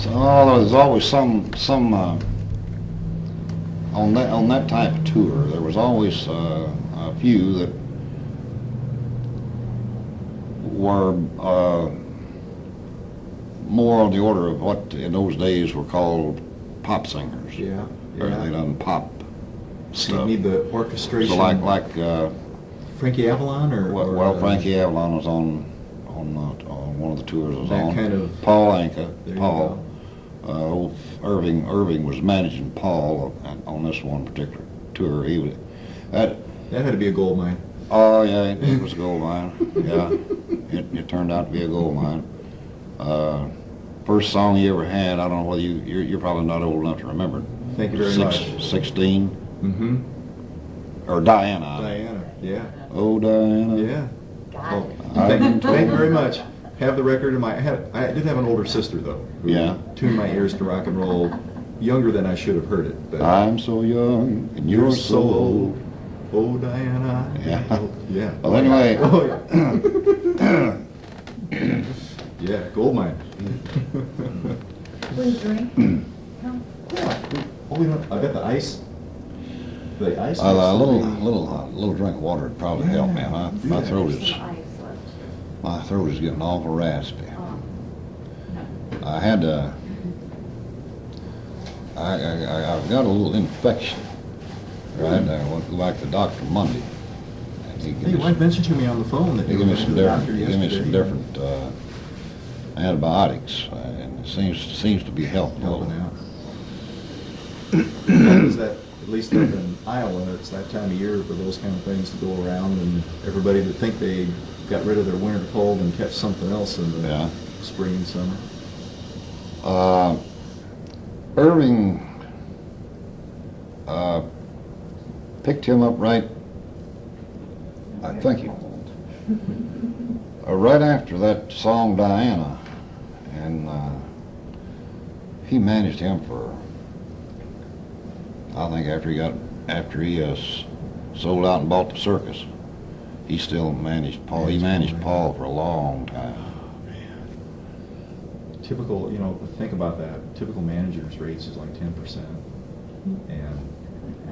So there's always some on that type of tour. There was always a few that were more on the order of what in those days were called pop singers. Yeah. Or they done pop So stuff. you need the orchestration. So like Frankie Avalon well, Frankie Avalon was on one of the tours. Was that on kind of Paul Anka. There Paul. Irving was managing Paul on this one particular tour. that had to be a gold mine. Oh yeah, it was a gold mine. Yeah, it turned out to be a gold mine. First song he ever had, I don't know whether you're probably not old enough to remember it. Thank you very much. 16. Mm-hmm. Or Diana. Diana, yeah. Oh, Diana. Yeah. Oh, thank you very much. Have the record in my. I did have an older sister though. Who Yeah. tuned my ears to rock and roll younger than I should have heard it. But I'm so young and you're so old. Oh, Diana. Yeah. Yeah. Well, anyway. Oh, yeah. Yeah, gold mine. Will you drink? No. Oh, we don't. I bet the ice. The ice. A little drink of water would probably help me. My throat is getting awful raspy. I had I've got a little infection. Right, I went to go back to the doctor Monday. And he Hey, your wife mentioned to me on the phone that He you gave me went to some the different. doctor He gave me some yesterday. different antibiotics, and it seems to be helping a little. Helping out. Well, is that, at least up in Iowa, it's that time of year for those kind of things to go around, and everybody to think they got rid of their winter cold and catch something else in the Yeah. spring and summer. Irving picked him up right. I think he right after that song Diana, and he managed him for. I think after he sold out and bought the circus, he still managed Paul. He managed Paul for a long time. Typical, think about that. Typical manager's rates is like 10%, and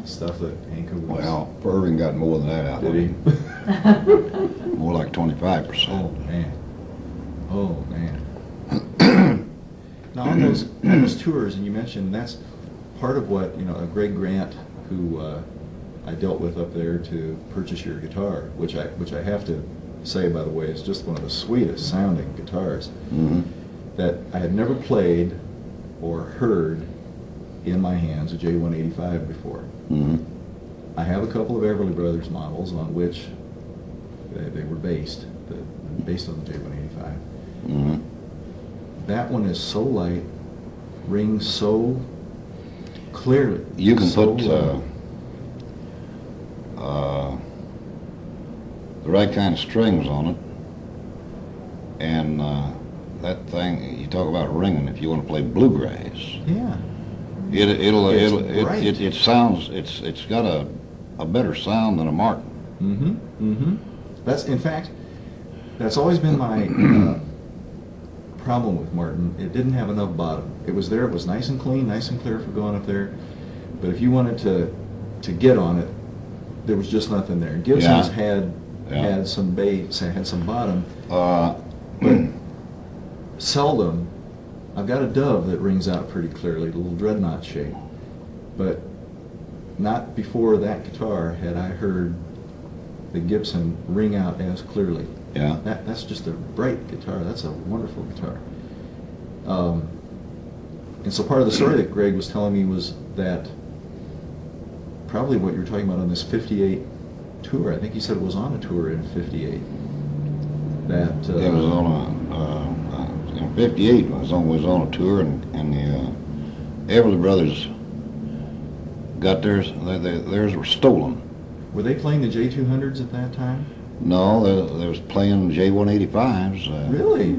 stuff that Anka was. Well, Irving got more than that out of Did he? him. More like 25%. Oh man. Oh man. Now on those tours, and you mentioned that's part of what Greg Grant, who I dealt with up there to purchase your guitar, which I have to say, by the way, is just one of the sweetest sounding guitars that I had never played or heard in my hands, a J-185 before. I have a couple of Everly Brothers models on which they were based on the J-185. That one is so light, rings so clearly. You can so put the right kind of strings on it, and that thing you talk about ringing. If you want to play bluegrass, yeah. It sounds. It's got a better sound than a Martin. That's, in fact, that's always been my problem with Martin. It didn't have enough bottom. It was there. It was nice and clean, nice and clear for going up there. But if you wanted to get on it, there was just nothing there. Gibson's had some bass, had some bottom, but seldom. I've got a Dove that rings out pretty clearly, the little dreadnought shape, but not before that guitar had I heard the Gibson ring out as clearly. Yeah. That's just a bright guitar. That's a wonderful guitar. And so part of the story that Greg was telling me was that probably what you were talking about on this 58 tour, I think he said it was on a tour in 58. That It was on in '58. Was on a tour, and the Everly Brothers got theirs. Theirs were stolen. Were they playing the J200s at that time? No, they was playing J-185s. Really?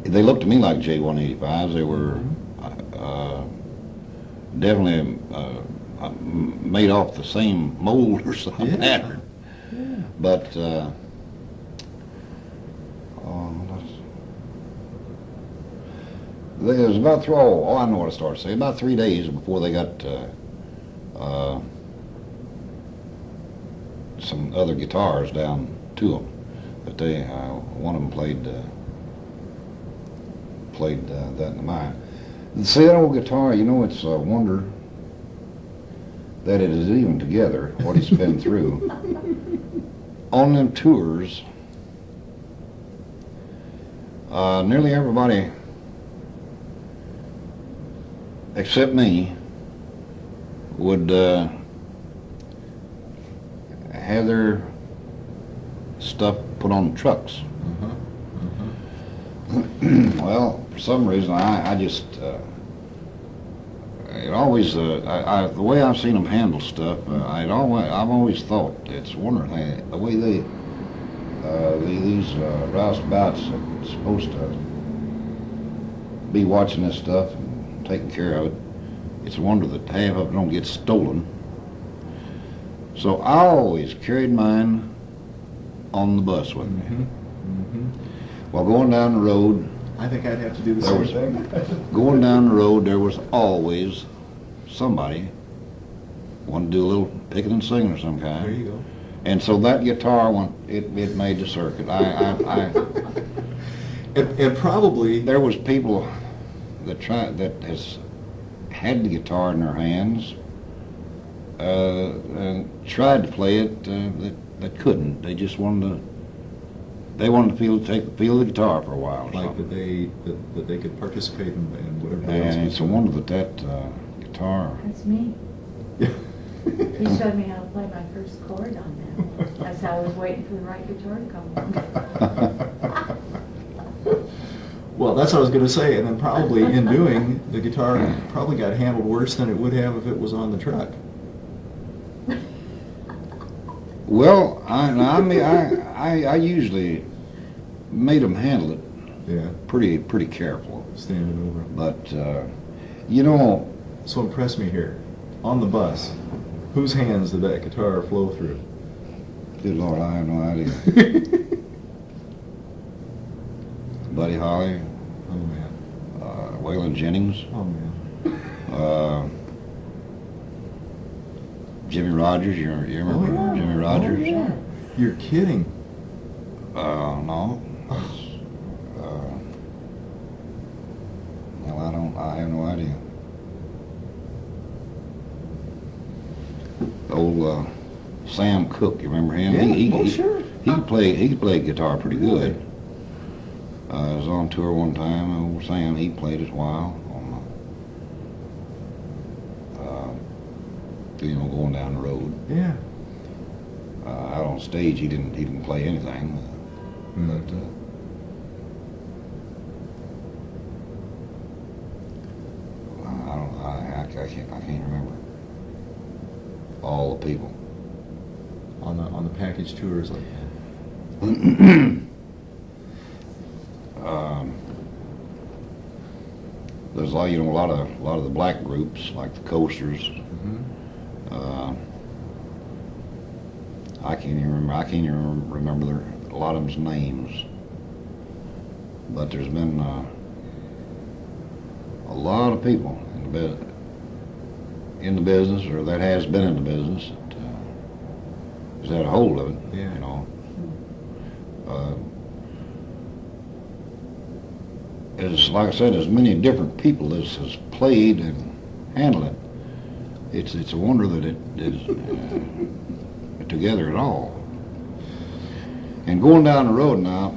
They looked to me like J-185s. They were definitely made off the same mold or some pattern. Yeah. But It was about I know what I started saying. About 3 days before they got some other guitars down to them. But they, one of them played that in the mine. See that old guitar, you know, it's a wonder that it is even together, what it's been through. On them tours, nearly everybody, except me, would have their stuff put on trucks. Well, for some reason, I just, it always, the way I've seen them handle stuff, I've always thought, it's wondering, the way these roustabouts are supposed to be watching this stuff and taking care of it, it's a wonder that half of it don't get stolen. So I always carried mine on the bus with me. While going down the road, I think I'd have to do the same thing. going down the road, there was always somebody wanted to do a little picking and singing of some kind. There you go. And so that guitar it made the circuit. And probably There was people that has had the guitar in their hands and tried to play it that couldn't. They just wanted to feel the guitar for a while. Or like something. that they could participate in whatever. And it's a wonder that guitar. That's me. Yeah. He showed me how to play my first chord on that. That's how I was waiting for the right guitar to come along. Well, that's what I was going to say, and then probably in doing, the guitar probably got handled worse than it would have if it was on the truck. Well, I usually made them handle it Yeah, pretty careful. standing over. But you know, So impress me here. On the bus, whose hands did that guitar flow through? good Lord, I have no idea. Buddy Holly, Oh man. Waylon Jennings, Oh man. Jimmy Rogers. You remember Oh, yeah. Jimmy Rogers? Oh, yeah. You're kidding. No. Well, I have no idea. Old Sam Cooke, you remember him? Yeah, sure. He could play guitar pretty good. I was on tour one time. Old Sam, he played it a while on, going down the road. Yeah. Out on stage, he didn't play anything. But I can't remember all the people. On the package tours like that. There's a lot of the black groups like the Coasters. I can't even remember a lot of them's names. But there's been a lot of people in the business, or that has been in the business, that has had a hold of it. Yeah. You know. As like I said, as many different people as has played and handled it. It's a wonder that it is together at all. And going down the road now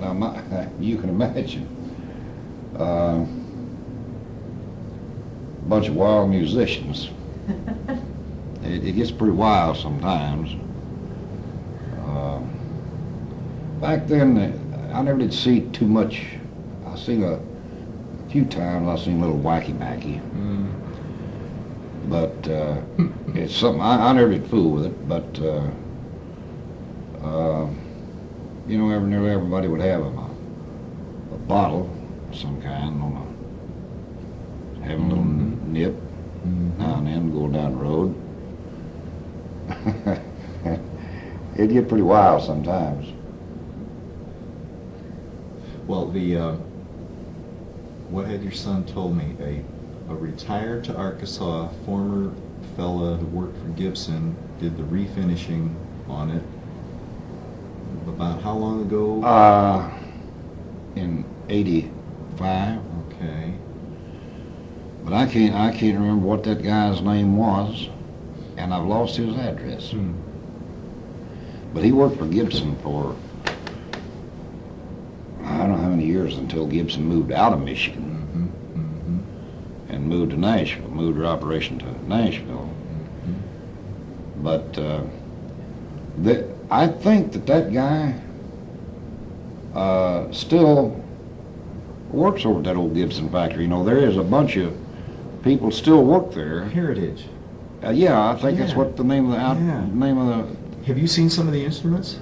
you can imagine a bunch of wild musicians. It gets pretty wild sometimes. Back then, I never did see too much. I seen a few times. I seen a little wacky-macky. But it's something, I never did fool with it, but nearly everybody would have a bottle of some kind have a little nip now and then going down the road. It'd get pretty wild sometimes. Well, what had your son told me? A retired to Arkansas former fella who worked for Gibson did the refinishing on it. About how long ago? In '85. Okay. But I can't remember what that guy's name was, and I've lost his address. But he worked for Gibson for I don't know how many years until Gibson moved out of Michigan and moved to Nashville, moved their operation to Nashville. But I think that guy still works over at that old Gibson factory. You know, there is a bunch of people still work there. Heritage. Yeah, I think that's Yeah. what the name of the name of the. Have you seen some of the instruments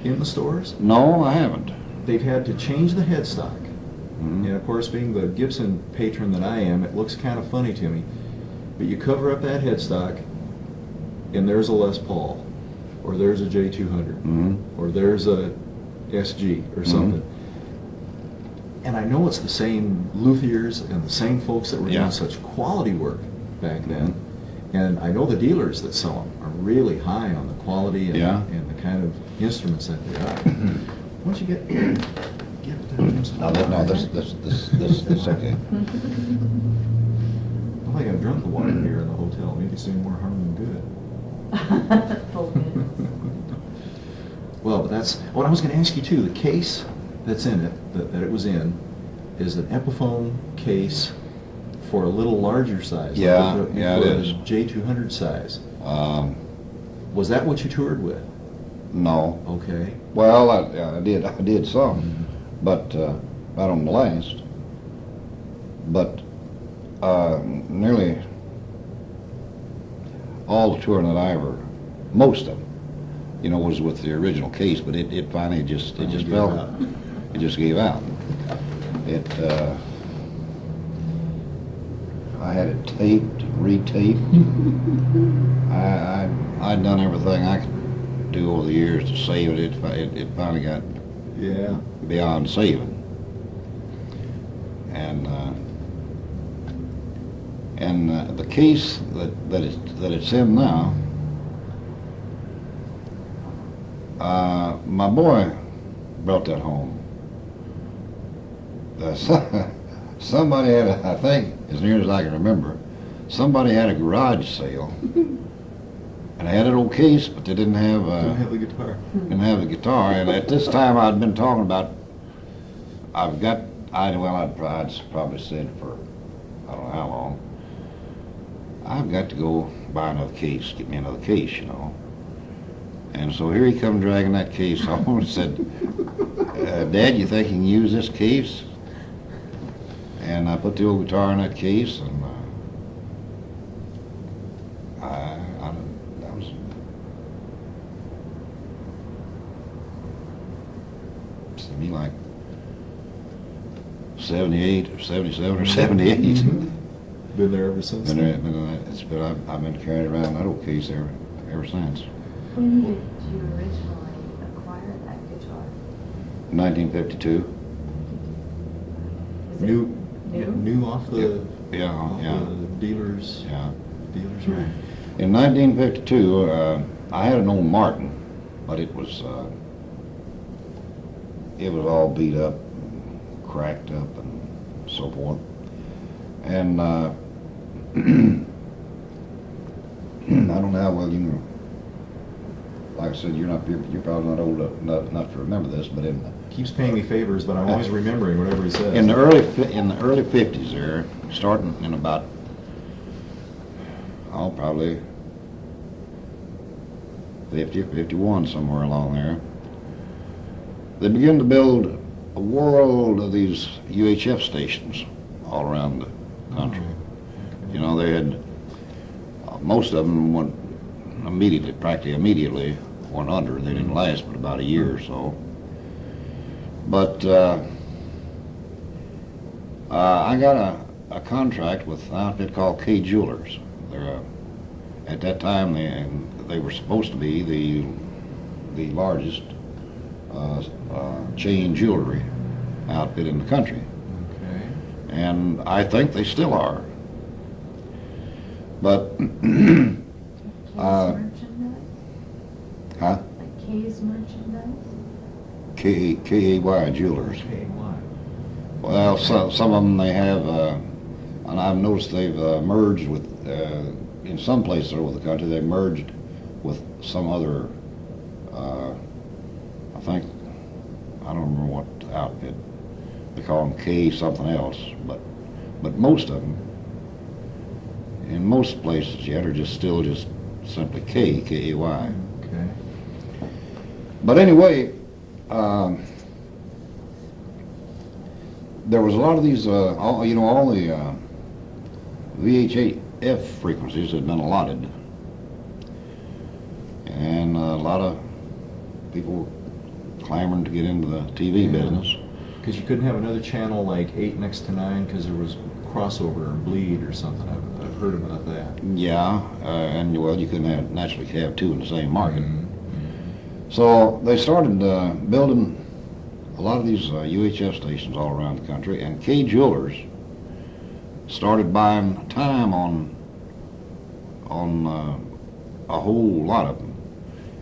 in the stores? No, I haven't. They've had to change the headstock. Mhm. And of course, being the Gibson patron that I am, it looks kind of funny to me. But you cover up that headstock, and there's a Les Paul, or there's a J-200, or there's a SG, or something. And I know it's the same luthiers and the same folks that were Yeah. doing such quality work back then. And I know the dealers that sell them are really high on the quality and, Yeah. and the kind of instruments that they are. Once you get it down, No, this okay. I think I've drunk the water here in the hotel. Maybe it's doing more harm than good. Full minutes. Well, but that's what I was going to ask you too. The case that's in it, that it was in, is an Epiphone case for a little larger size. Yeah, like yeah, it is. J200 size. Um, Was that what you toured with? no. Okay. Well, I did some, but not on the last. But nearly all the touring that I ever, most of them, you know, was with the original case. But it finally just Gave fell. out. It just gave out. I had it taped, retaped. I'd done everything I could do over the years to save it. It finally got Yeah. beyond saving. And the case that it's in now, my boy brought that home. Somebody had, I think, as near as I can remember, somebody had a garage sale, and they had an old case, but they didn't have the guitar. didn't have the guitar. And at this time, I'd been talking about, I'd probably said for I don't know how long, I've got to go buy another case, get me another case, you know. And so here he come dragging that case home and said, Dad, you think you can use this case? And I put the old guitar in that case, and that was to me like 78 or 77 or 78. Been there ever since. I've been carrying around that old case ever since. When did you originally acquire that guitar? 1952. Was it New new? off the Yeah, off yeah, the dealers yeah. rack. In 1952, I had an old Martin, but it was all beat up, cracked up, and so forth. And I don't know how well you know. Like I said, you're probably not old enough to remember this, but Keeps paying me favors, but I'm always remembering whatever he says. in the early 50s there, starting in about probably 50, 51, somewhere along there, they began to build a world of these UHF stations all around the country. You know, they had most of them went practically immediately went under. They didn't last but about a year or so. But I got a contract with an outfit called K Jewelers. At that time, they were supposed to be the largest chain jewelry outfit in the country. Okay. and I think they still are. But Kay's Uh, merchandise? huh? Like Kay's merchandise? K-A-Y Jewelers. Okay, why? Well, some of them they have, and I've noticed they've merged with, in some places over the country, they've merged with some other, I think, I don't remember what outfit. They call them K something else, but most of them, in most places yet, are still just simply K-A-Y. Okay. But anyway, there was a lot of these, all the VHF frequencies had been allotted, and a lot of people were clamoring to get into the TV Yeah. business. Because you couldn't have another channel like 8 next to 9 because there was crossover or bleed or something. I've heard about that. Yeah, and well, you couldn't naturally have two in the same market. Mhm. So they started building a lot of these UHF stations all around the country, and K Jewelers started buying time on a whole lot of them,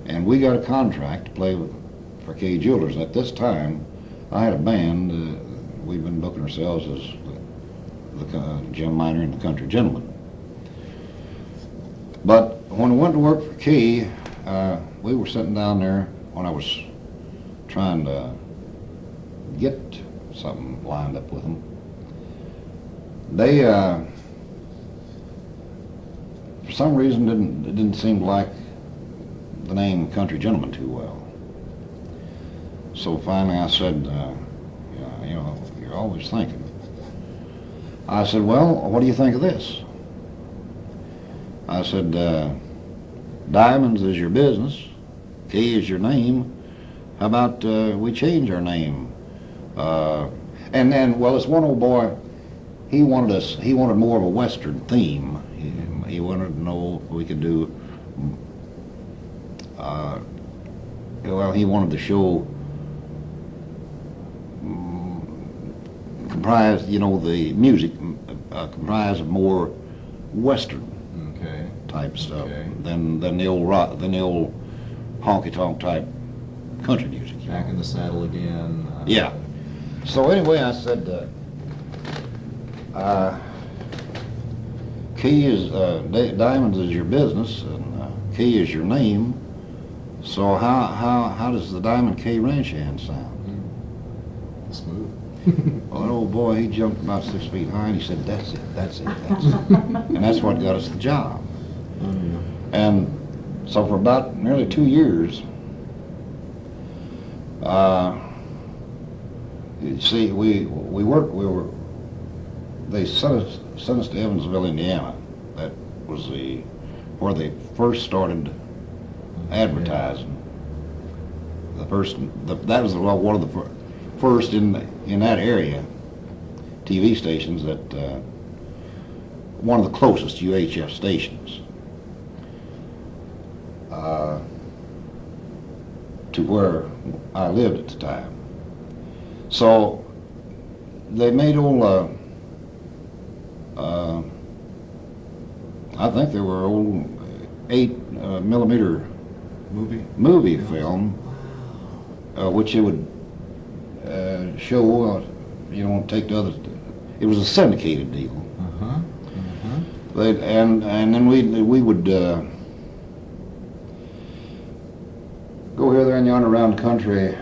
and we got a contract to play for K Jewelers. At this time, I had a band. We've been booking ourselves as the Jim Miner and the Country Gentlemen. But when we went to work for K, we were sitting down there when I was trying to get something lined up with them. They, for some reason, didn't seem to like the name Country Gentleman too well. So finally I said, you know, you're always thinking. I said, well, what do you think of this? I said, Diamonds is your business, K is your name. How about we change our name? And then, well, this one old boy, he wanted more of a Western theme. He wanted to know if we could do, well, he wanted the show comprised, you know, the music comprised of more Western Okay. type stuff Okay. than the old rock, than the old honky tonk type country music. you Back know. in the saddle again. Yeah. So anyway, I said, K is Diamonds is your business, and K is your name. So how does the Diamond K Ranch hand sound? Smooth. Well, that old boy, he jumped about 6 feet high, and he said, that's it, that's it, that's it. And that's what got us the job. And so for about nearly 2 years, you see, they sent us to Evansville, Indiana. That was where they first started advertising. That was one of the first in that area TV stations, that one of the closest UHF stations to where I lived at the time. So they made old, I think they were old 8mm movie film, which it would show, you know, take the other. It was a syndicated deal. And then we would go here, there, and yonder around the country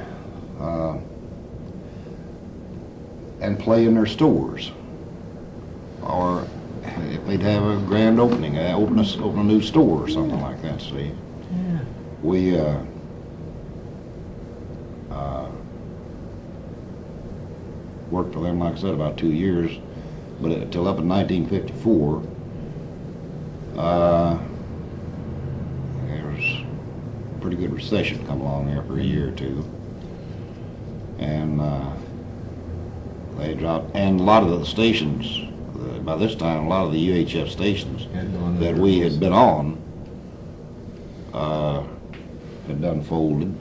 and play in their stores, or if they'd have a grand opening, open a new store or something like that. See, Yeah. we worked for them, like I said, about 2 years, but until up in 1954, there was a pretty good recession come along there for a year or two, and they dropped, and a lot of the stations, by this time, a lot of the UHF stations that we had been on had done folded,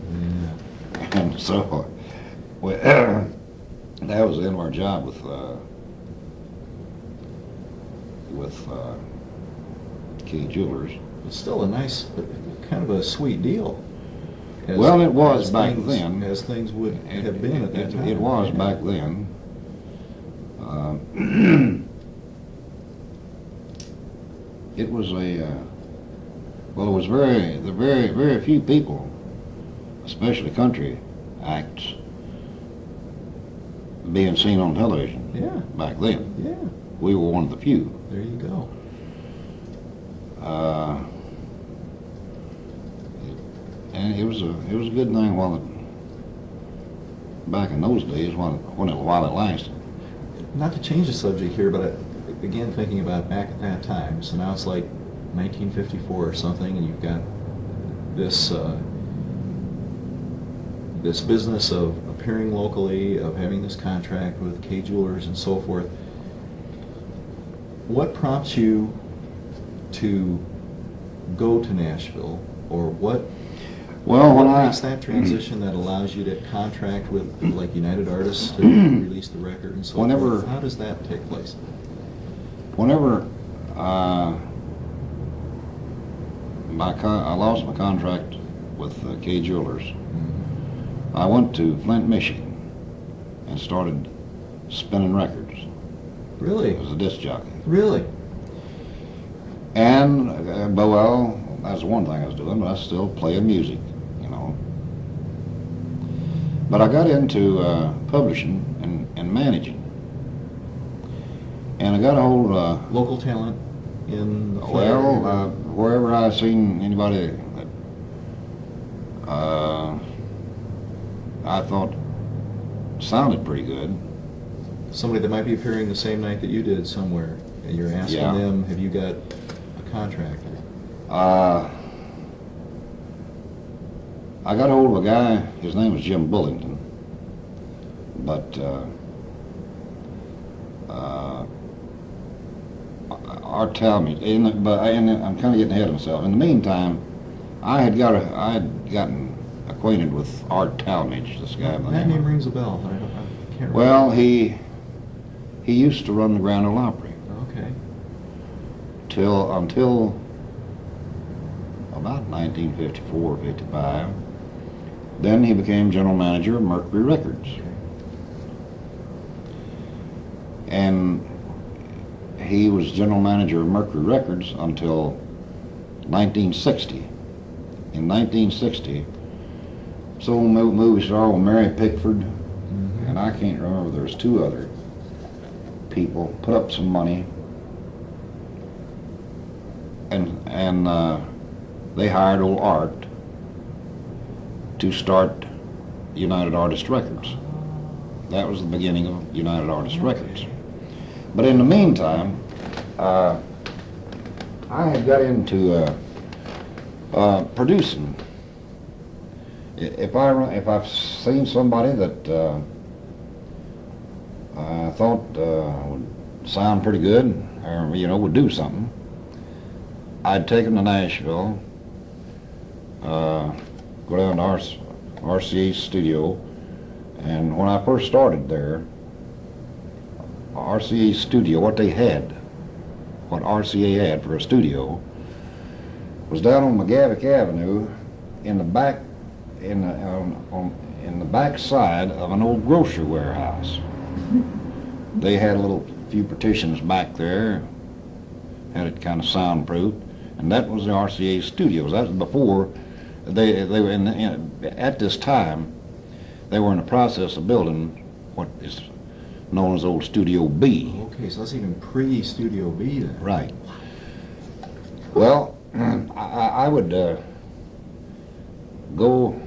and so that was the end of our job with with Key Jewelers. It's still a nice, kind of a sweet deal. Well, it was back then. As things would have been at that time. It was back then. It was well, it was very few people, especially country acts, being seen on television. Yeah. Back then. Yeah. We were one of the few. There you go. And it was a good thing back in those days while it lasted. Not to change the subject here, but again, thinking about back at that time, so now it's like 1954 or something, and you've got this this business of appearing locally, of having this contract with K Jewelers and so forth. What prompts you to go to Nashville, or what makes that transition that allows you to contract with like United Artists to release the record and so forth? How does that take place? Whenever I lost my contract with K Jewelers, I went to Flint, Michigan, and started spinning records. Really? As a disc jockey. Really? And, well, that's one thing I was doing, but I still playing music, you know. But I got into publishing and managing. And I got a hold of... Local talent in the Well, wherever I seen anybody that I thought sounded pretty good. Somebody that might be appearing the same night that you did somewhere, and you're asking them, have you got a contract? I got a hold of a guy, his name was Jim Bullington, but Art Talmadge, and I'm kind of getting ahead of myself. In the meantime, I had gotten acquainted with Art Talmadge, this guy. That name rings a bell, but I can't remember. Well, he used to run the Grand Ole Opry. Okay. Until about 1954, 55. Then he became general manager of Mercury Records. Okay. And he was general manager of Mercury Records until 1960. In 1960, some movie star with Mary Pickford, and I can't remember, there's two other people, put up some money, and they hired old Art to start United Artists Records. That was the beginning of United Artists Records. But in the meantime, I had got into producing. If I've seen somebody that I thought would sound pretty good, or would do something, I'd take them to Nashville, go down to RCA's studio, and when I first started there, RCA's studio, what RCA had for a studio, was down on McGavick Avenue, in the back, in the back side of an old grocery warehouse. They had a few partitions back there, had it kind of soundproof, and that was the RCA studios. That was before they were at this time. They were in the process of building what is known as old Studio B. Okay, so that's even pre-Studio B then. Right. Well, I would go,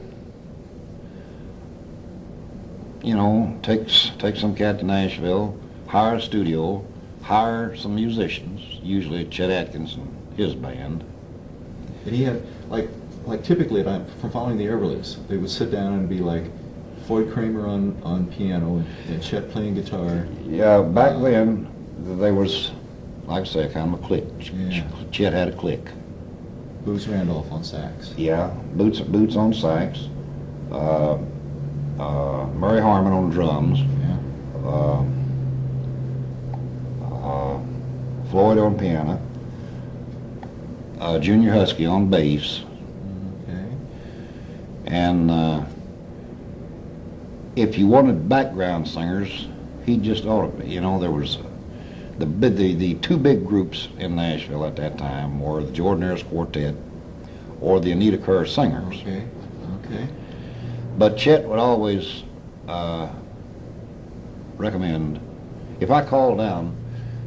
take some cat to Nashville, hire a studio, hire some musicians, usually Chet Atkins and his band. And he had, like typically, from following the Everlys, they would sit down and be like Floyd Kramer on piano and Chet playing guitar. Yeah, back then, there was, like I say, kind of a clique. Yeah. Chet had a clique. Boots Randolph on sax. Yeah, Boots on sax. Murray Harmon on drums. Yeah. Floyd on piano, Junior Husky on bass, Okay. and if you wanted background singers, he just ought to be. You know, there was the two big groups in Nashville at that time were the Jordanaires Quartet or the Anita Kerr Singers. Okay. Okay. But Chet would always recommend, if I called down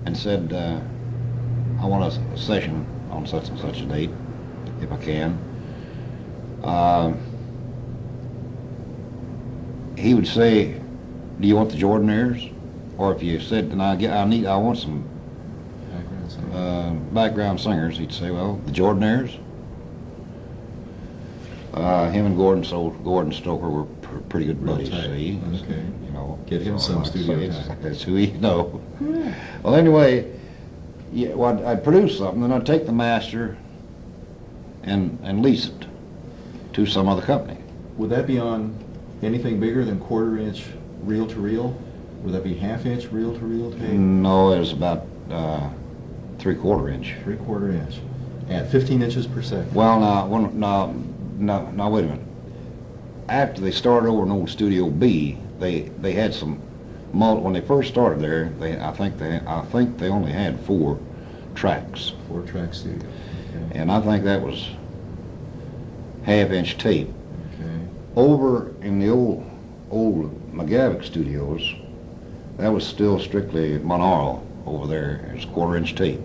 and said, I want a session on such and such a date, if I can, he would say, do you want the Jordanaires? Or if you said, I want some Background singer. background singers, he'd say, well, the Jordanaires. Him and Gordon Stoker were pretty good Real buddies. tight. See, Okay. you know, Get him so some like I studio say, time. That's who he know. Well, anyway, yeah, well, I'd produce something, then I'd take the master and lease it to some other company. Would that be on anything bigger than 1/4-inch reel-to-reel? Would that be 1/2-inch reel-to-reel tape? No, it was about 3/4 inch. 3/4 inch. At 15 inches per second. Well, now, wait a minute. After they started over in old Studio B, they had some when they first started there. I think they only had 4 tracks, 4-track studio. Okay. and I think that was 1/2-inch tape. Okay. Over in the old McGavick studios, that was still strictly monaural over there. It's 1/4-inch tape.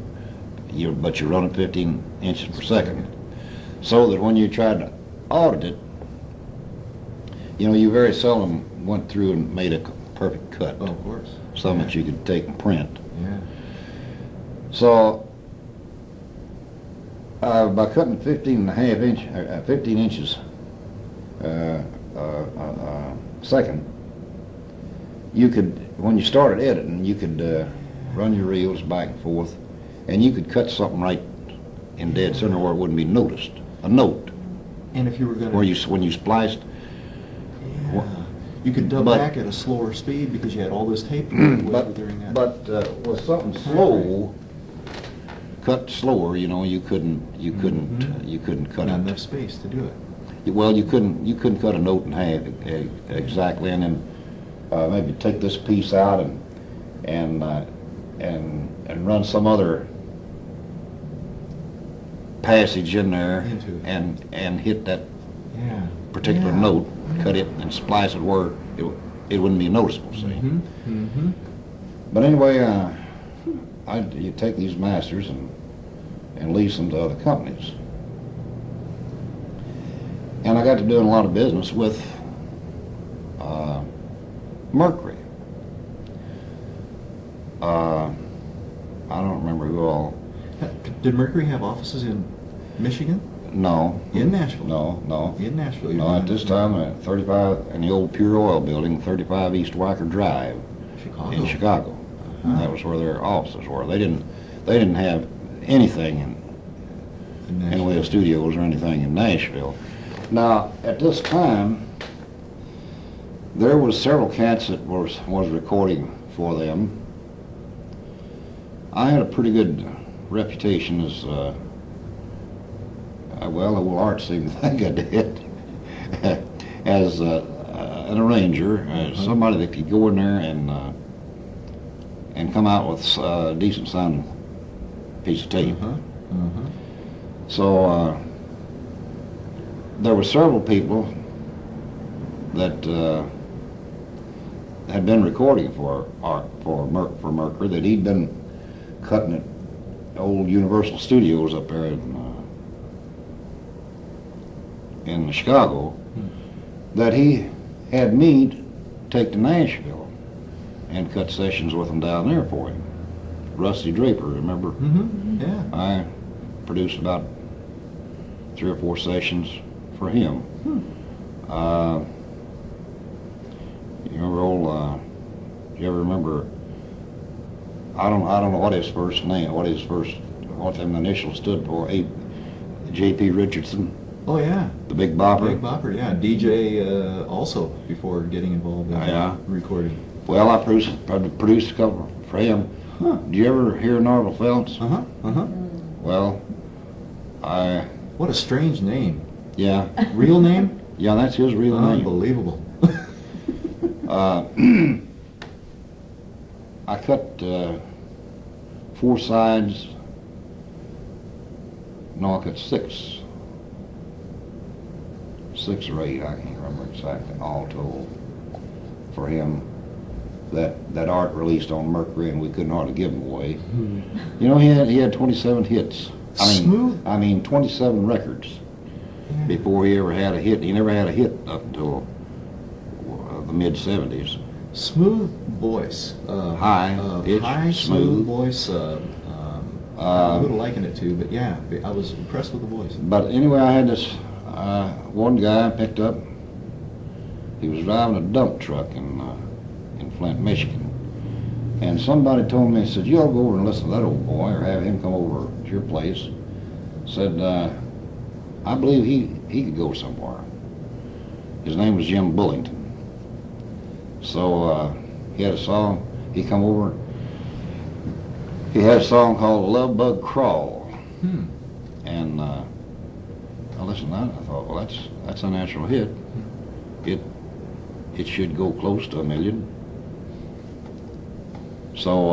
But you run it 15 inches per second, so that when you tried to audit it, you know, you very seldom went through and made a perfect cut. Oh, of course. Some that you could take and print. Yeah. So by cutting 15 inches second, you could, when you started editing, you could run your reels back and forth, and you could cut something right in dead center where it wouldn't be noticed. A note And if you were going where to... when you spliced. Yeah. You could dub But- back at a slower speed because you had all this tape to work with But during that. with something slow, cut slower, you know, you couldn't cut Not it. enough space to do it. Well, you couldn't cut a note in half exactly, and then maybe take this piece out and run some other passage in there Into it. and hit that Yeah. particular Yeah. note, cut it and splice it where it wouldn't be noticeable. See. Mm-hmm. Mm-hmm. But anyway, you take these masters and lease them to other companies. And I got to doing a lot of business with Mercury. I don't remember who all. Did Mercury have offices in Michigan? No. In Nashville? No. In Nashville. No, at this time, 35 in the old Pure Oil building, 35 East Weicker Drive Chicago. in Chicago. Uh-huh. That was where their offices were. They didn't have anything in the way of studios or anything in Nashville. Now, at this time, there was several cats that was recording for them. I had a pretty good reputation as, well, the old art seemed to think I did, as an arranger, somebody that could go in there and come out with a decent sounding piece of tape. Uh-huh. Uh-huh. So there were several people that had been recording for Mercury, that he'd been cutting at old Universal Studios up there in Chicago, that he had me take to Nashville and cut sessions with him down there for him. Rusty Draper, remember? Mm-hmm. Yeah. I produced about 3 or 4 sessions for him. You remember old? You ever remember? I don't know what his first name, what them initials stood for. J.P. Richardson, Oh, yeah. the Big Bopper. Big Bopper, yeah. DJ also before getting involved in Yeah. recording. Well, I produced a couple for him. Huh. Did you ever hear Narvel Felts? Uh-huh, uh-huh. Well, What a strange name. yeah, Real name? yeah, that's his real name. Unbelievable. I cut 4 sides. No, I cut 6. 6 or 8, I can't remember exactly, all told, for him. That art released on Mercury, and we couldn't hardly give him away. You know, he had 27 hits. Smooth. 27 records before he ever had a hit. He never had a hit up until the mid-70s. Smooth voice. High pitch, high, smooth. voice. I would have likened it to, but yeah, I was impressed with the voice. But anyway, I had this one guy picked up. He was driving a dump truck in Flint, Michigan. And somebody told me, said, you ought to go over and listen to that old boy, or have him come over to your place. Said, I believe he could go somewhere. His name was Jim Bullington. So he had a song, he come over, he had a song called Love Bug Crawl. And I listened to that, I thought, well, that's a natural hit. It should go close to 1 million. So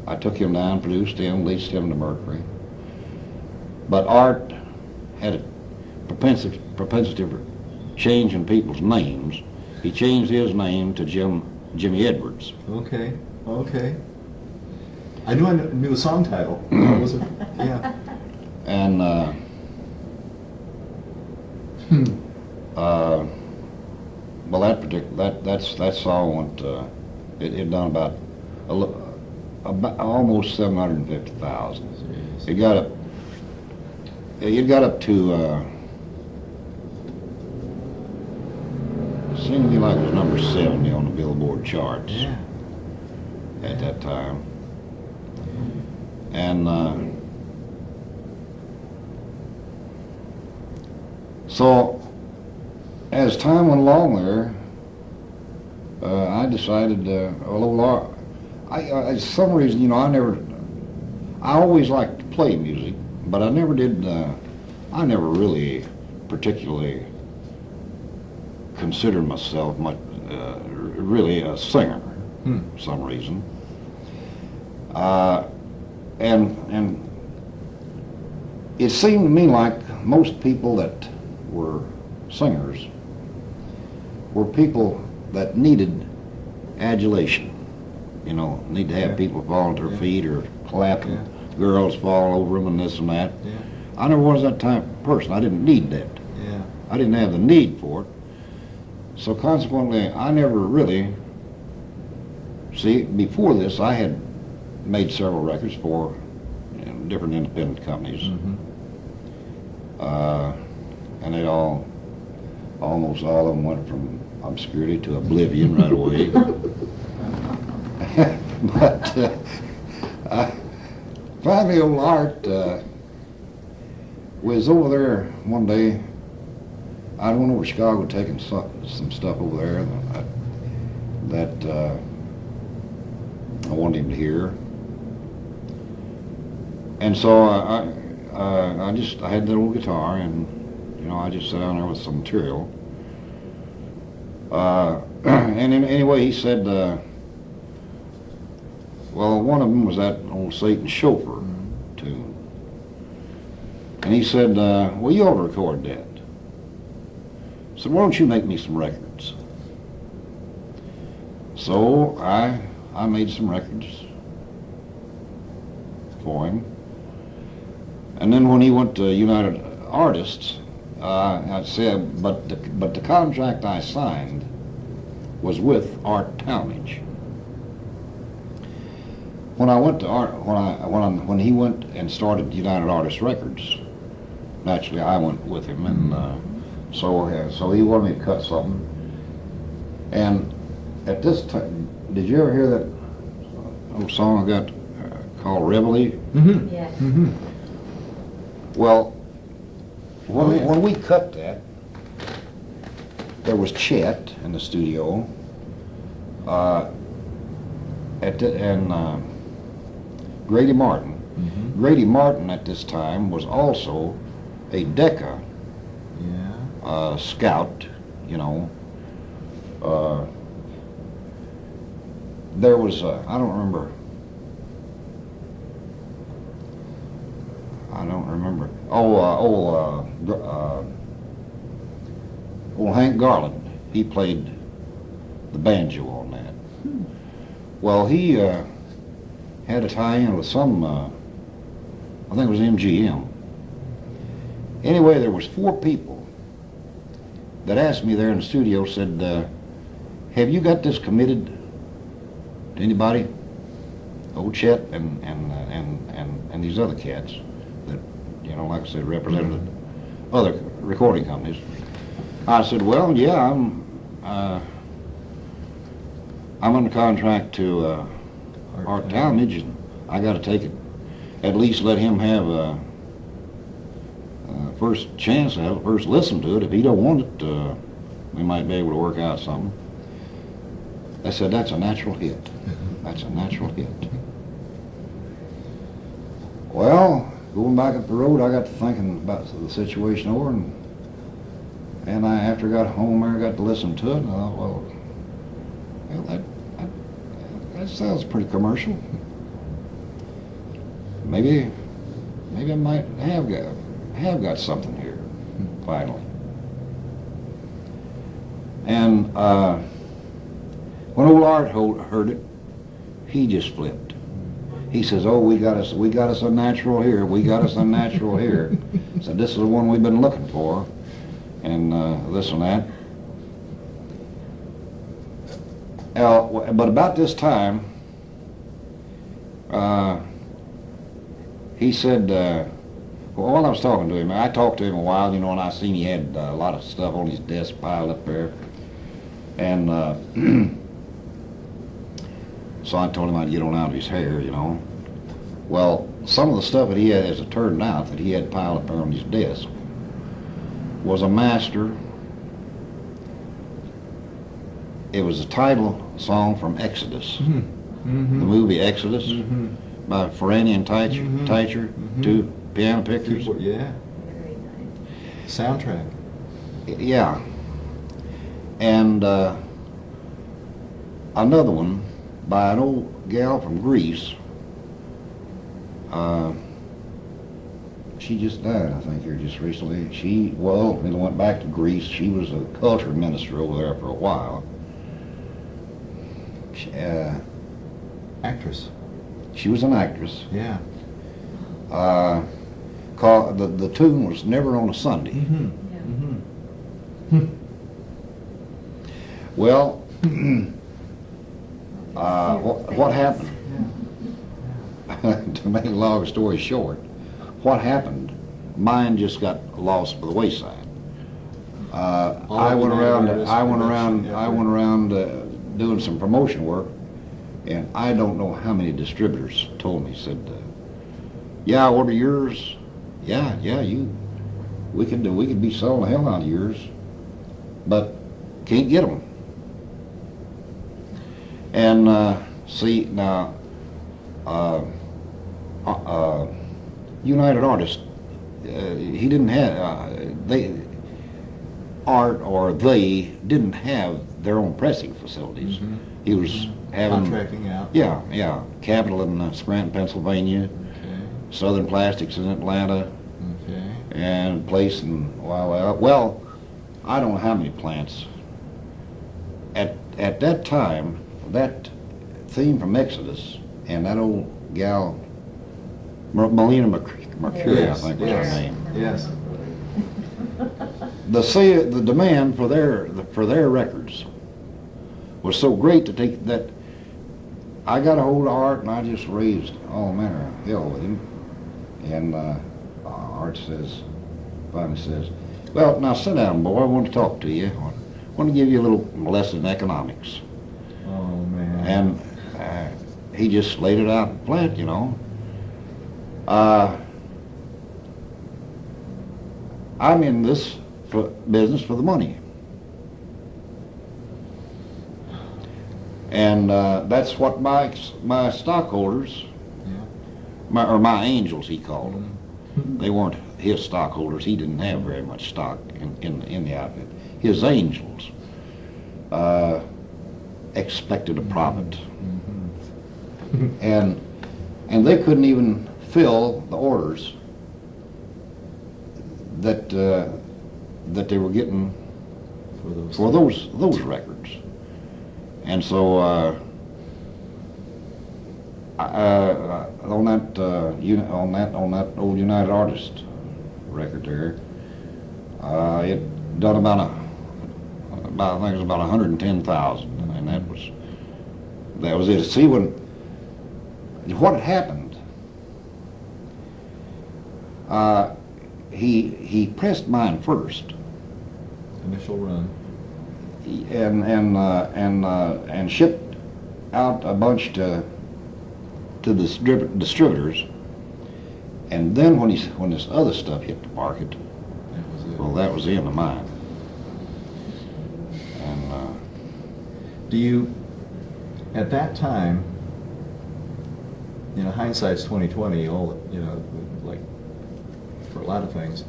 I took him down, produced him, leased him to Mercury. But Art had a propensity for changing people's names. He changed his name to Jimmy Edwards. Okay, okay. I knew the song title. What was it? Yeah. And well, that song went. It done about almost 750,000. It got up. It got up to. Seemed to me like it was number 70 on the Billboard charts at that time. And so, as time went along there, I decided, for some reason, you know, I always liked to play music, but I never really particularly considered myself much, really a singer, for some reason. And it seemed to me like most people that were singers were people that needed adulation. You know, need to have people fall to their feet or clapping, girls fall over them and this and that. I never was that type of person. I didn't need that. I didn't have the need for it. So consequently, I never really, see, before this, I had made several records for different independent companies. And they almost all of them went from obscurity to oblivion right away. But finally, old Art was over there one day. I went over to Chicago taking some stuff over there that I wanted him to hear. And so I had that old guitar, and you know, I just sat down there with some material. And anyway, he said, well, one of them was that old Satan Chauffeur tune. And he said, well, you ought to record that. I said, why don't you make me some records? So I made some records for him. And then when he went to United Artists, I said, but the contract I signed was with Art Talmadge. When I went to when he went and started United Artists Records, naturally I went with him, and so he wanted me to cut something. And at this time, did you ever hear that old song I got called Rockabilly? Yes. Well, when we cut that, there was Chet in the studio, Grady Martin. Mm-hmm. Grady Martin at this time was also a DECA Yeah. scout, you know. There was, I don't remember. Old Hank Garland, he played the banjo on that. Well, he had a tie-in with some, I think it was MGM. Anyway, there was 4 people that asked me there in the studio, said, have you got this committed to anybody? Old Chet and these other cats that, you know, like I said, represented other recording companies. I said, well, yeah, I'm under contract to Art Talmadge, and I got to take it. At least let him have a first chance at it, first listen to it. If he don't want it, we might be able to work out something. I said, that's a natural hit. That's a natural hit. Well, going back up the road, I got to thinking about the situation over, and after I got home there, I got to listen to it, and I thought, well, that sounds pretty commercial. Maybe I might have got something here, finally. And when old Art heard it, he just flipped. He says, "Oh, we got us a natural here. We got us a natural here." Said, "This is the one we've been looking for," and this and that. But about this time, he said, well, while I was talking to him, I talked to him a while, you know, and I seen he had a lot of stuff on his desk piled up there. And so I told him I'd get on out of his hair, you know. Well, some of the stuff that he had, as it turned out, that he had piled up there on his desk was a master. It was a title song from Exodus, the movie Exodus, by Ferrani and Teicher, 2 piano pictures. Yeah. Very nice. Soundtrack. Yeah. And another one by an old gal from Greece. She just died, I think, here just recently. She went back to Greece. She was a culture minister over there for a while. Actress. She was an actress. Yeah. The tune was Never on a Sunday. Well, what happened? To make a long story short, what happened? Mine just got lost by the wayside. I went around doing some promotion work, and I don't know how many distributors told me, said, "Yeah, I order yours. Yeah, we could be selling the hell out of yours, but can't get them." And see now, United Artists, he didn't have they didn't have their own pressing facilities. He was having contracting out. Yeah, Capital in Scranton, Pennsylvania, Okay. Southern Plastics in Atlanta, Okay. and place in well, I don't know how many plants. At that time, that theme from Exodus and that old gal, Melina Mercury, Yes, I think was her name. Yes. The demand for their records was so great to take that. I got a hold of Art and I just raised all manner of hell with him. And Art finally says, "Well, now sit down, boy. I want to talk to you. I want to give you a little lesson in economics." Oh man. And he just laid it out flat, you know. I'm in this business for the money. And that's what my stockholders, my angels, he called them. They weren't his stockholders. He didn't have very much stock in the outfit. His angels expected a profit, and they couldn't even fill the orders that they were getting for those records. And so on that old United Artists record there, it done about I think it was about 110,000, and that was it. See, what had happened, he pressed mine first. Initial run. And shipped out a bunch to distributors, and then when this other stuff hit the market, that was the end of mine. And do you, at that time, hindsight's 20/20, all like for a lot of things.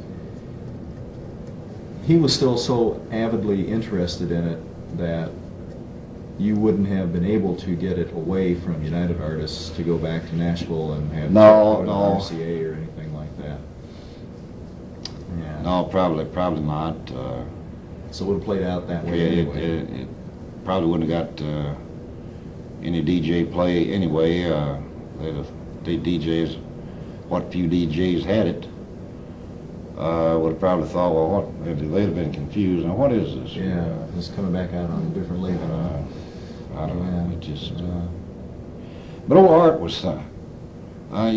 He was still so avidly interested in it that you wouldn't have been able to get it away from United Artists to go back to Nashville and have no RCA or anything like that. Yeah. No, probably not. So it would have played out that way anyway. It probably wouldn't have got any DJ play anyway. The DJs, what few DJs had it, would have probably thought, well, what? They'd have been confused. Now, what is this? Yeah, it's coming back out on a different label. I don't know. It just. But old Art was, I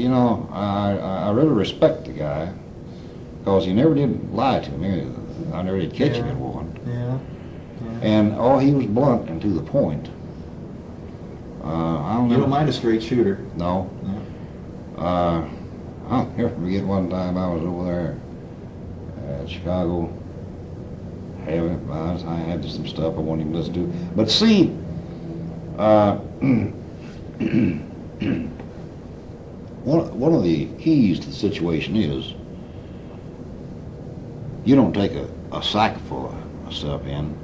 really respect the guy because he never did lie to me. I never did catch him at one. Yeah. And he was blunt and to the point. You don't mind a straight shooter? No. I'll never forget one time I was over there at Chicago. I had some stuff I wanted him to listen to. But see, one of the keys to the situation is you don't take a sack full of stuff in.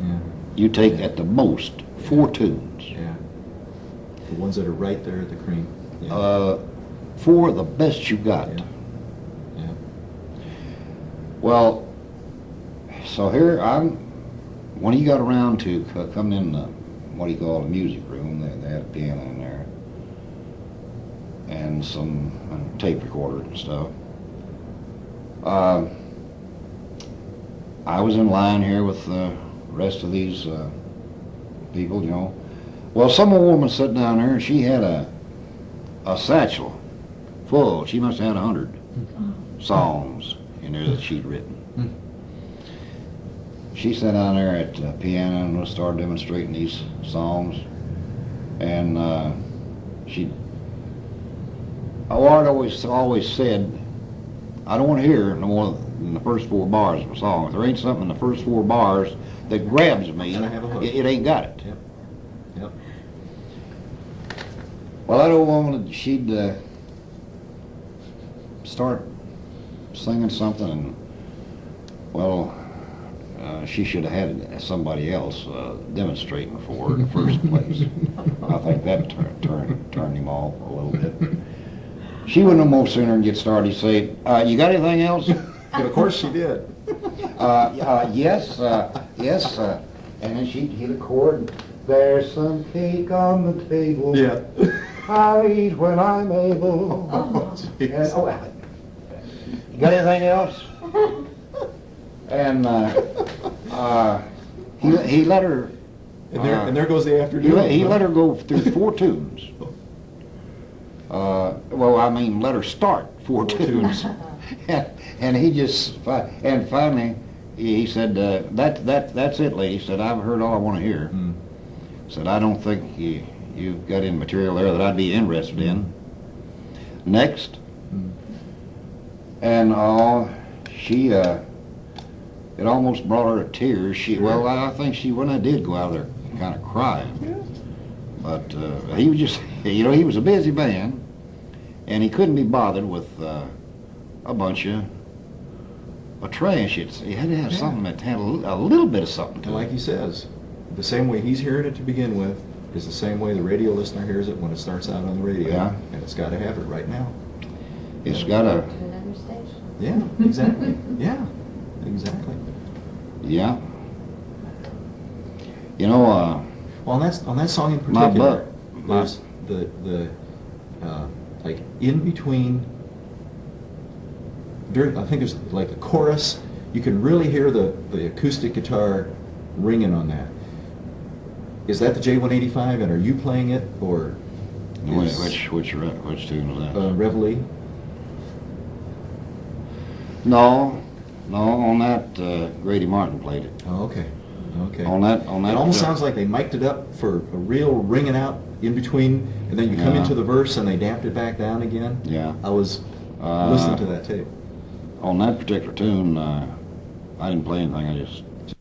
Yeah. You take at the most 4 tunes. Yeah. The ones that are right there at the cream. Yeah. 4 the best you got. Yeah. Well, so here when he got around to coming in the, what do you call, the music room, they had a piano in there and some tape recorder and stuff. I was in line here with the rest of these people, Well, some old woman sat down there and she had a satchel full. She must have had 100 songs in there that she'd written. She sat down there at the piano and started demonstrating these songs. And Art always said, I don't want to hear no more than the first 4 bars of a song. If there ain't something in the first 4 bars that grabs me, it ain't got it. Yep. Well, that old woman, she'd start singing something, and she should have had somebody else demonstrating for her in the first place. I think that turned him off a little bit. She wouldn't have no sooner than get started. He'd say, "You got anything else?" But of course she did. Yes. And then she'd hit a chord. There's some cake on the table. Yeah. I'll eat when I'm able. You got anything else? And he let her. And there goes the afternoon. He let her go through 4 tunes. Let her start 4 tunes. And he just, and finally, he said, that's it, lady. He said, I've heard all I want to hear. Said, I don't think you've got any material there that I'd be interested in. Next. And she, it almost brought her to tears. I think when I did go out there kind of crying. But he was just, you know, he was a busy man, and he couldn't be bothered with a bunch of trash. He had to have something that had a little bit of something to And it. like he says, the same way he's hearing it to begin with is the same way the radio listener hears it when it starts out on the radio. Yeah. And it's got to have it right now. It's got To a, another station. Yeah, exactly. Yeah, exactly. yeah. You know, Well, on that song in My particular, butt. there's the like in between. I think there's like the chorus. You can really hear the acoustic guitar ringing on that. Is that the J-185, and are you playing it, or is, which tune is that? Reveille? No, on that, Grady Martin played it. Oh, okay. Okay. On that. It almost sounds like they mic'd it up for a real ringing out in between, and then you come Yeah. into the verse and they damped it back down again. Yeah. I was listening to that tape. On that particular tune, I didn't play anything. I